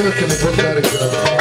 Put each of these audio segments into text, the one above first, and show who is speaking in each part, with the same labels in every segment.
Speaker 1: فين التليفون ده يا رجاله؟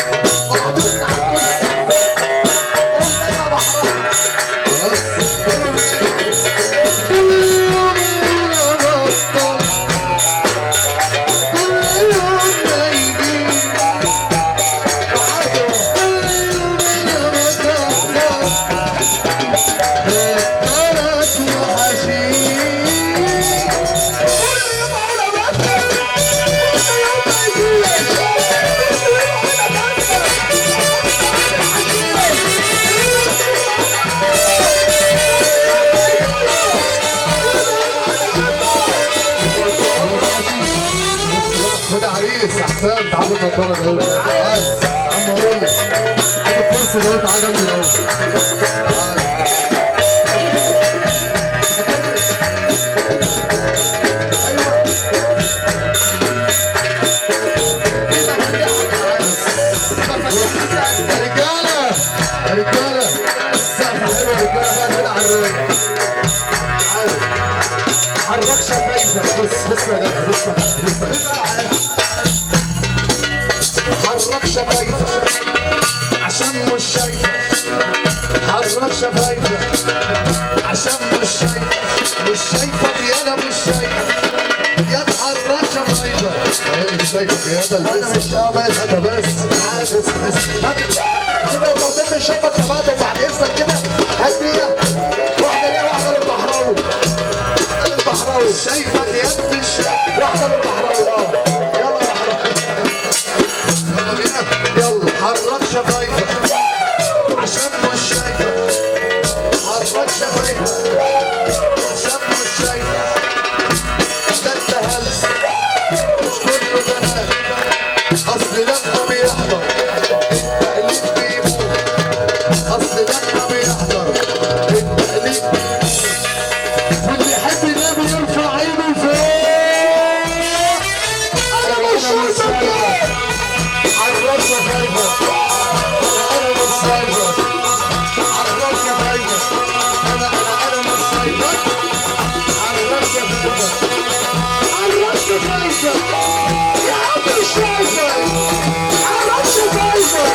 Speaker 1: احسان تعالوا النضاره الاول تعال عم اقول لك خد الكرسي ده تعال جنبي الاول يا رجاله السقف حلو يا رجاله بقى كده على الرايق حرك شفايفك بص يا جدع بص حرك شفايفك عشان مش شايفك حرك شفايفك عشان مش شايفك يالا مش شايفك يا تحرك شفايفك ايه مش شايفك يا ده انا مش بس انا بس كده وضعت الشبكه بعد وبعد اذنك كده هات لي واحده ليه واحده للبحراوي شايفك يا ابني واحده للبحراوي يلا حرك شفايفك عشان مش شايفك حرك شفايفك عشان مش شايفك ده انت هلس مش كله بنات اصل لما بيحضر التقليد بيموت اصل لما بيحضر التقليد بيموت واللي يحب النبي يرفع عينه فوق انا مش شايفك حرك شفايفك انا مش شايفك حرك شفايفك انا مش شايفك حرك شفايفك يا عم مش شايفك حرك شفايفك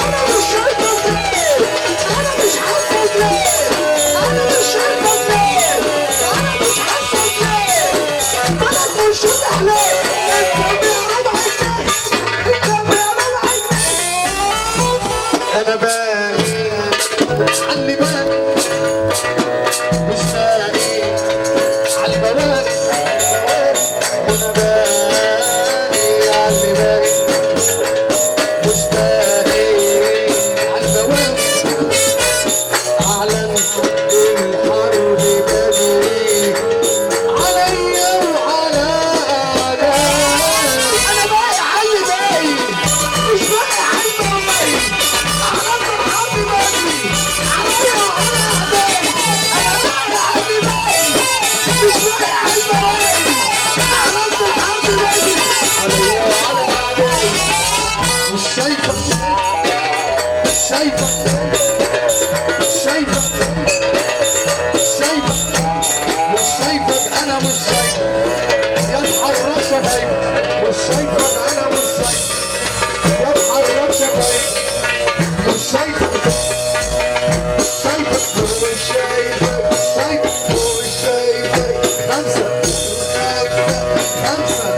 Speaker 1: انا مش شايفك ليه انا مش حاسك ليه انا مش شايفك ليه انا مش حاسك ليه انا مش شايفك ليه انا باقي علي باقي مش باقي علي بواقي وانا باقي علي باقي مش باقي علي بواقي اعلن الحرب بدري عليا وعلى انا باقي علي باقي مش باقي علي بواقي شايفك انا مش شايفك يا تحرك شفايفك مش شايفك انا مش شايفك يا تحرك شفايفك مش شايفك خمسة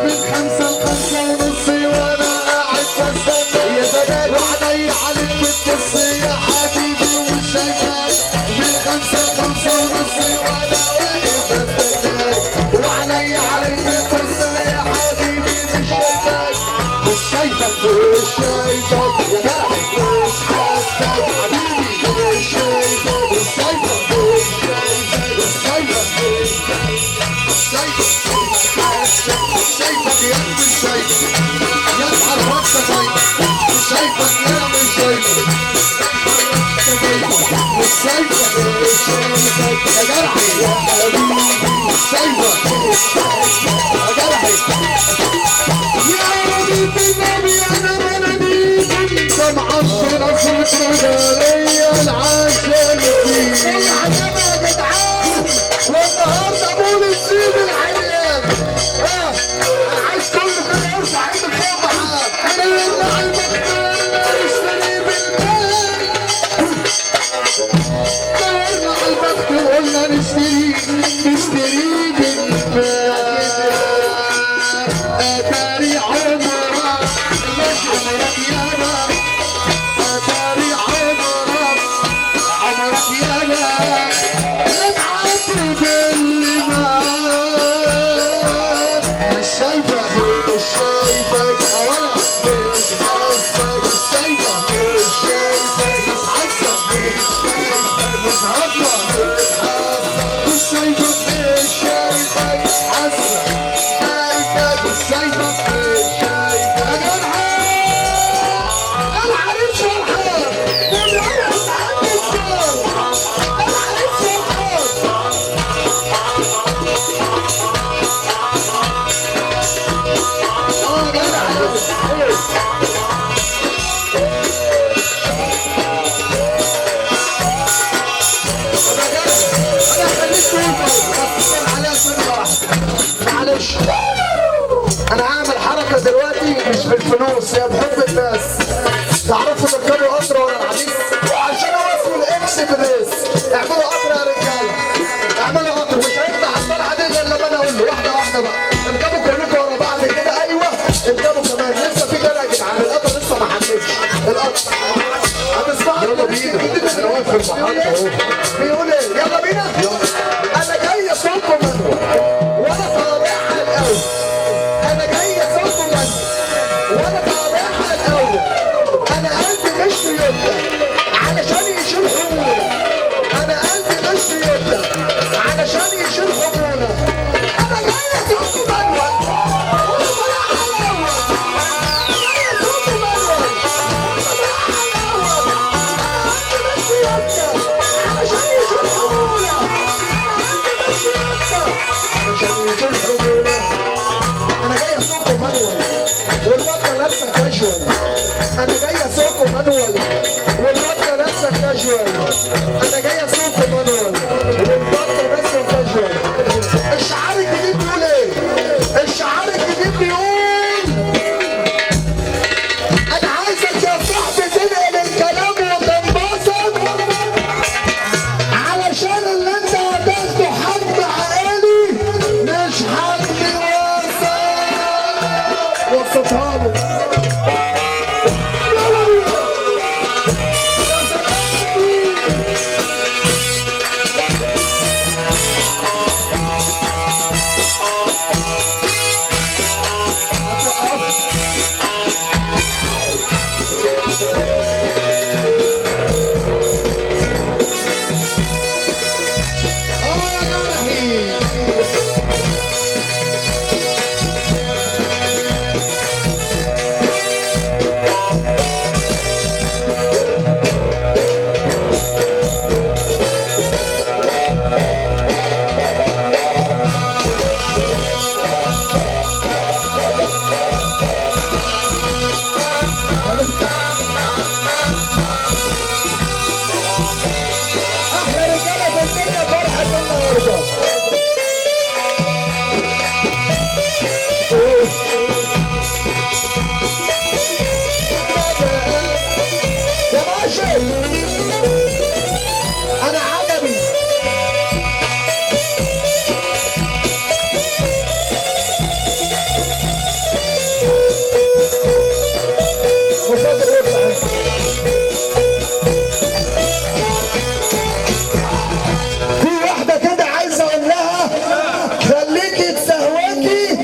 Speaker 1: من خمسة لخمسة ونص وانا قاعد بستنى يا زمان وعلي عليك بتبص يا حبيبي ومش شايفك من خمسة لخمسة ونص وانا واقف بستناك وعلي عليك بتبص يا حبيبي مش شايفك يا جرحي مش حاسك حبيبي مش شايفك مش شايفك يا مش شايفك يا تحرك شفايفك مش شايفك يا مش شايفك مش شايفك يا جرحي يا حبيبي مش شايفك يا جرحي يا حبيبي النبي انا بناديك مش شايفك ولا مش حاسك مش شايفك مش شايفك مش حاسك مش شايفك مش هطلع مش شايفك مش شايفك مش حاسك شايفك مش شايفك مش شايفك يا جدع العريس فرحان والعريس عند الدار العريس فرحان معلش انا هعمل حركه دلوقتي مش بالفلوس، هي بحب الناس. تعرفوا تركبوا قطر ولا العريس عشان اوصلوا الاكسبريس؟ اعملوا قطر يا رجاله، اعملوا قطر. مش هيفتح الطلعه دي غير لما انا اقول له واحده واحده بقى. اركبوا كلكم ورا بعض كده. ايوه اركبوا كمان، لسه في كده يا جدعان. القطر لسه ما حدش القطر. هتسمعوا يلا بينا. انا واقف في المحطه اهو. بيقول ايه؟ يلا بينا. انا جاي اصوبكم وانا طالعها الاول. انا جاي اصوبكم وانا طالعها الاول. انا قلبي مش يبدا علشان يشيل حموله. انا قلبي مش يبدا علشان يشيل حموله. انا جاي اصوبكم اول وانا طالعها الاول. جاي اصوبكم اول علشان يشيل حموله. انا جاي اسوقكم مانوال والبطه لابسه كاجوال. انا جاي اسوقكم مانوال والبطه لابسه كاجوال. انا جاي اسوقكم مانوال والبطه لابسه كاجوال. الشعار الجديد بيقول ايه؟ الشعار الجديد بيقول انا عايزك يا صاحبي تنقل الكلام وتنبسط علشان اللي انت هتاخده حد عائلي مش حد وسطها له. انا عجبي في واحده كده عايزه اقول لها خليكي تسهوكي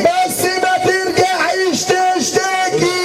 Speaker 1: بس ما ترجعيش تشتكي.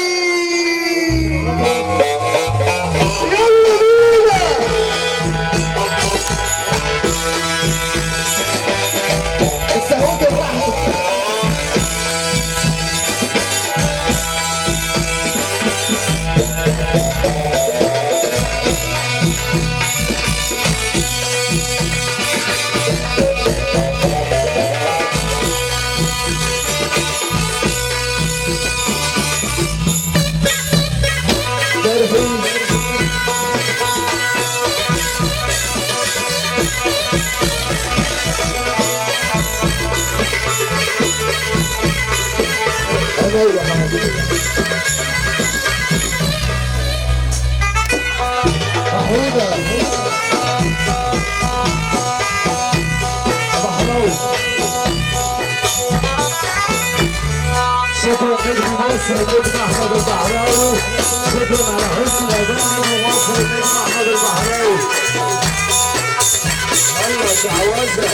Speaker 1: شكرا نجم مصر النجم احمد البحراوي. شكرا على حسن الاداء مصر النجم احمد البحراوي. ايوه تعوزها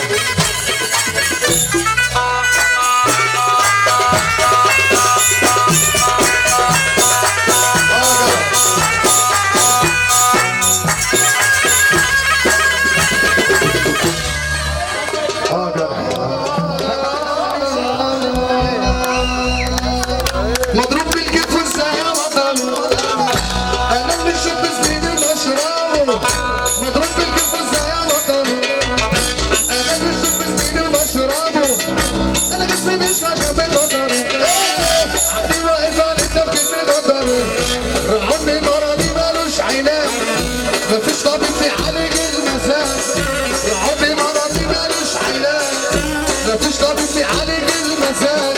Speaker 1: عذاب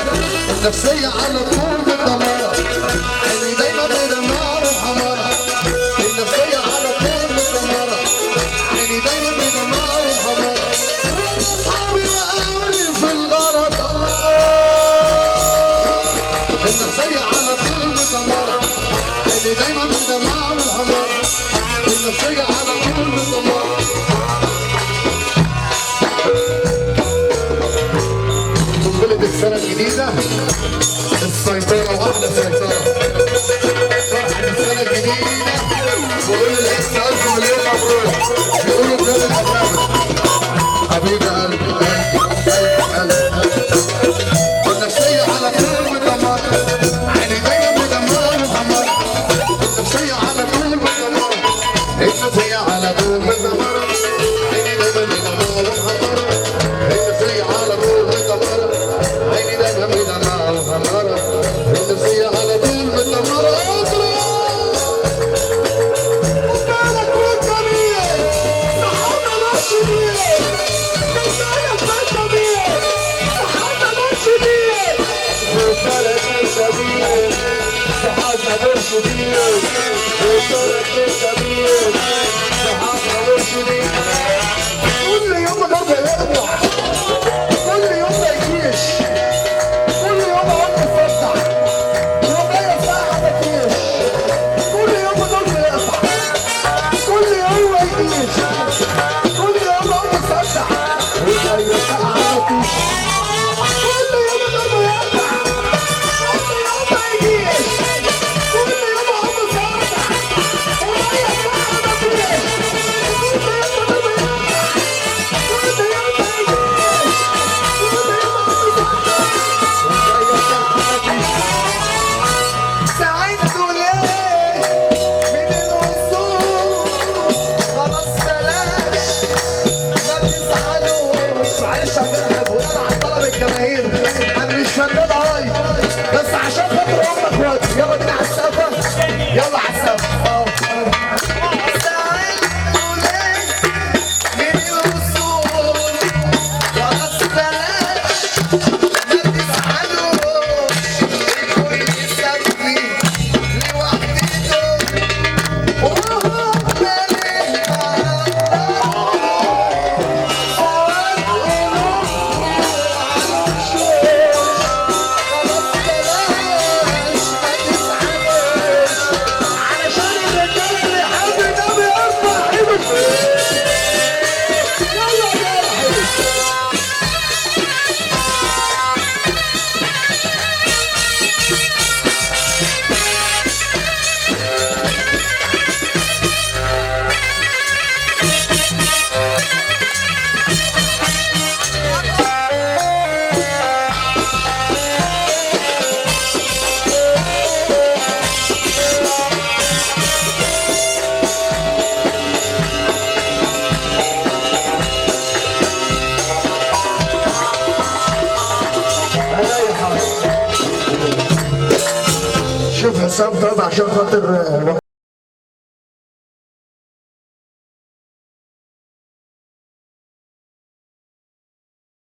Speaker 1: النفسية على طول متدمرة عيني دايما بدمار وحمارة النفسية على طول متدمرة عيني دايما بدمار وحمارة صحابي وقعوني في الغلط النفسية على طول متدمرة عيني دايما بدمار وحمارة النفسية على طول متدمرة قنبلة السنة الجديدة السيطرة واحدة سيطرة فرحة السنة الجديدة بقول العيد 1000 مليون مبروك بيقولوا كل الأبواب حبيبي قلبي النفسية على طول مدمرة عيني دايما مدمرة ومحمرة النفسية على طول مدمرة النفسية على طول مدمرة عيني دايما مدمرة ومحمرة النفسية على طول مدمرة عيني دايما مدمرة ومحمرة النفسية على طول مدمرة كل يوم ضرب يقطع كل يوم ما يجيش كل يوم عم يفتح رباية ساعة ما تجيش كل يوم ضرب يقطع كل يوم ما يجيش كل يوم عم يفتح رباية ساعة ما تجيش كل يوم ضرب يقطع كل يوم ما يجيش كل يوم عم يفتح رباية ساعة ما تجيش ساعدتوا ليه من الوصول خلاص بلاش ما تزعلوش معلش عندنا بناء على طلب الجماهير انا مش فنان هاي بس عشان خاطر امك وقتي يلا بينا على السقفه يلا على السقفه ساعدتوا ليه من الوصول خلاص بلاش ما تزعلوش الكل يسابني لوحدته وهو بالي علشان الرجال اللي حابب ده بيرفع ايده يلا يا حبيبي شوف حسام طبعا عشان خاطر